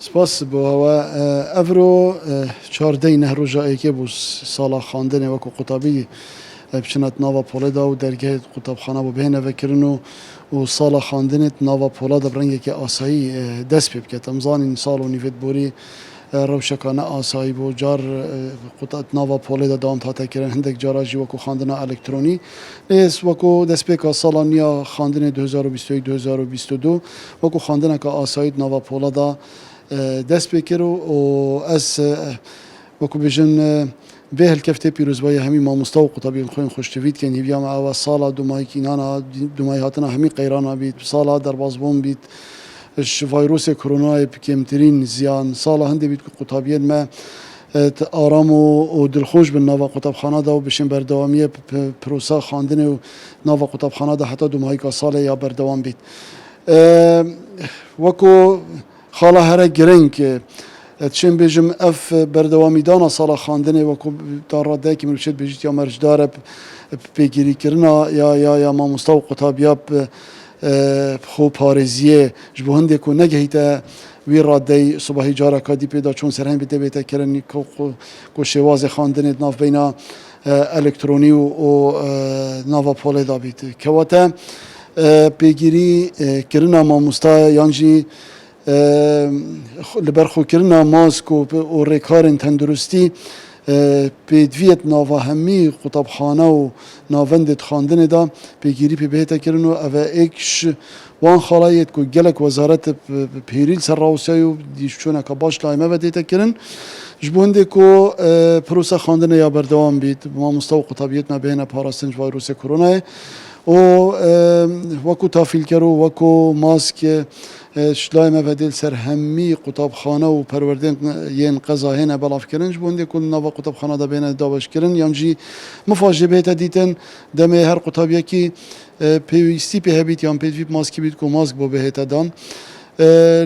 سپاس بۆ ئەوە ئەڤرۆ چاردەی نەهڕۆژایەکێ بوو ساڵا خواندنێ وەکو قوتابی بچنەت ناوە پۆڵێدا و دەرگێت قوتابخانە بۆ بهێنەڤەکردن و ساڵا خواندنێت ناوە پۆڵەدا ڕەنگێکی ئاسایی دەست پێ بکێت ئەمزانین ساڵ و نیڤێت بۆری ڕەوشەکانە ئاسایی بۆ جار قوتات ناوە پۆڵێدا داوام هاتەکردن هەندێک جاراژی وەکو خواندنە ئەلکترۆنی لێس وەکو دەستپێکە ساڵا نیە خواندنێ 2022 وەکو خواندنەکە ئاساییت ناوە پۆڵەدا دەست پێ کرد و ئەس وەکو بێژن بێ هەلکەفتێ پیرۆزبایی هەمی مامۆستا و قوتابیان خۆیان خۆشتویت کە هیڤیامە ئەوە ساڵا دومایکینانە دومای هاتنە هەمی قەیرانە بیت ساڵا دەربازبوون بیت ڤایرۆسێ کۆرۆنایە بکەمترین زیان ساڵا هەندێک بیت قوتابیان مە ئارام و دڵخۆش بن ناوە قوتابخانەدا و بشین بەردەوامیە پرۆسا خواندنێ و ناوە قوتابخانەدا هەتا دومایکا ساڵە یا بەردەوام بیت وەکو خاڵە هەرە گرنگ چێن بێژم ئەف بەردەوامیدانە ساڵە خواندنێ وەکو تا ڕادایەکی مروچێت بێژیت یا مەرجدارە پێگیریکردنا یا مامۆستا و قوتابیا خۆ پارێزیە ji bo hindێک ku negehîte wî radeyî subahî careka dî pêda çûn serheng bê tevête kirin ku şêwazê xandinê navbeyna elektronî û nava polê da bît kewate pêgirî kirina mamosta yan jî li ber xwekirina mask û rêkarên tenduristî pêdiviyet nava hemî qutabxane û navendê xandinê da pêgirî pê bihête kirin û ev e êk wan xalayêt ku gelek wezaret pêrîl ser Rewsyayê û dîşçûneka baş layê me ve dête kirin ji bo hindê ku pîrosa xandinê ya berdewam bît mamosta û qutabiyet me bihêne parastin ji vayrosê koronayê û wekû tafîlker û wekû mask şilayê me vedêl ser hemî qutabxane û perwerdeyên yên qeza hêne belavkirin ji bo hindê ku nava qutabxana da bêhne daweşkirin yan jî mifa jê bihête dîtin demê her qutabiyekî pêwîstî pê hebît yan pêdivî maskî bît ku mask bo bihête dan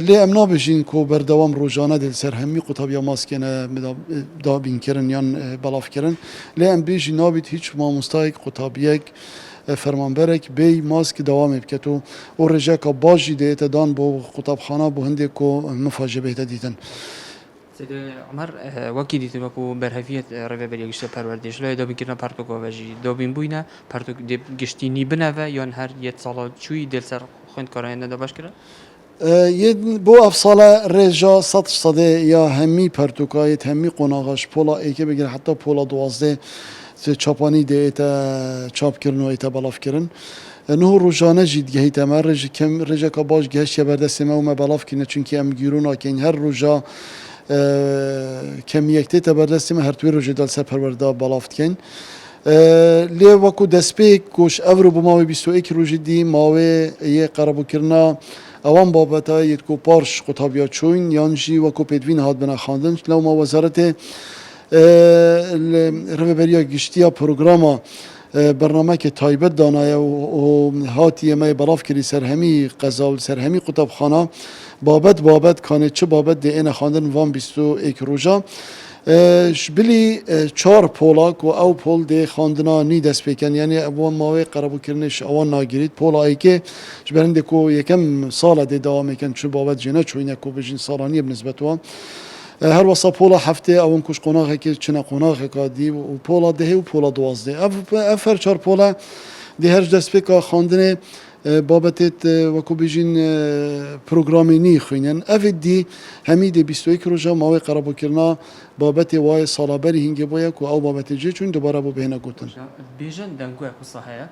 lê em nabêjin ku berdewam rojane dêl ser hemî qutabiya maskêne dabînkirin yan belavkirin lê em bê jî nabît hîç mamostayek qutabiyek fermanberek bê mask dewamê biket û rêjeka baş jî dêhête dan bo qutabxana bo hindê ku mifa jê bihête dîtin عمر وەکی دیتر وەکو بەرهەفیەت ڕێڤەبەریە گشتە پەروەردەی لای دابینکردنە پارتۆکۆڤەژی دابین بووینە پارتۆک گشتینی بنەڤە یان هەر یەک ساڵە چووی دێلسەر خوێندکارانە دەباش کرد بۆ ئەف ساڵە ڕێژە سەد سەدێ یا هەمî پەرتوکایەت هەمî قۆناغاش پۆڵا ئێکێ بگیرە حتا پۆڵا دوازدێ çapanî dêhête çapkirin û ête belavkirin niho rojane jî digehîte me rêjeka baş geheştiye berdestê me û me belavkirine çunkî em gîrû nakin her roja kemiyek tête berdestê me her twê rojê del ser perwerda belav dikin lê wekû destpêk ku ji ev ro bi mavê bîst û êkî rojî dî mavê yê qerebûkirina ewan babeta yê ku par ji qutabiya çûn yan jî wekû pêdivîn hat bine xandin lewma wezaretê rêveberiya giştiya programa bernamekê taybet danaye û hatiye me belav kirî ser hemî qeza û ser hemî qutabxana babet kanê çi babet dê êne xandin van bîst û êkî roja ji bilî çar pola ku ew pol dê xandina nî dest pêkin yanî wan mavê qerebûkirinê ji ewan nagirît pola êkê ji ber hindê ku yekem sala dê dewam ekin çi babet jê neçûyîne ku bijîn salaniye bi nisbet wan her wesa pola heftê ew kuş qonaxekê çine qonaxeka dî û pola dihê û pola duwazdê ev her çar pola dê her ji destpêka xandinê babetê wekû bêjin programê nî xwînin evê dî hemî dê bîst û êkî roja mavê qerebûkirina babetê wayê salaberî hingê bûye ku ew babetê cê çûn dubare bû bihêne gotin bêjin dengûya qisa heye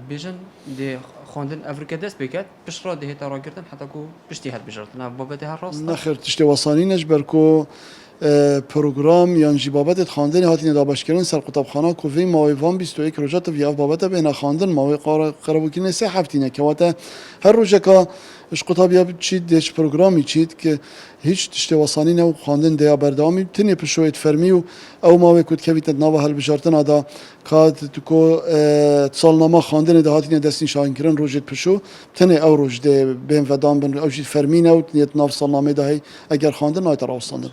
bêjin dê xwandin evrike dest pêket piştra dihêta ragirtin heta ku piştî helbijirtin babetê her rast nexir tiştê wesanî ne ji ber ku program yan jî babetê xandinê hatîne dabeşkirin ser qutabxana ku vê mavê van bîst û êkî roja tiv ev babete bêhne xandin mavê qerebûkirînê sê heftîne kewate her rojeka ji qutabiya çît dê ji programî çît ki hiç tiştê wesanî ne û xandin dêya berdewamî tinê pişoyê fermî û ew mavê ku dikevîte nava helbijartina da ka ku salnama xandinê de hatîne destnîşankirin rojê pişû tinê ew roj dê bên vedan bin ew jî fermîne û niyet nav salnamê de hey eger xandin nayte rawestandin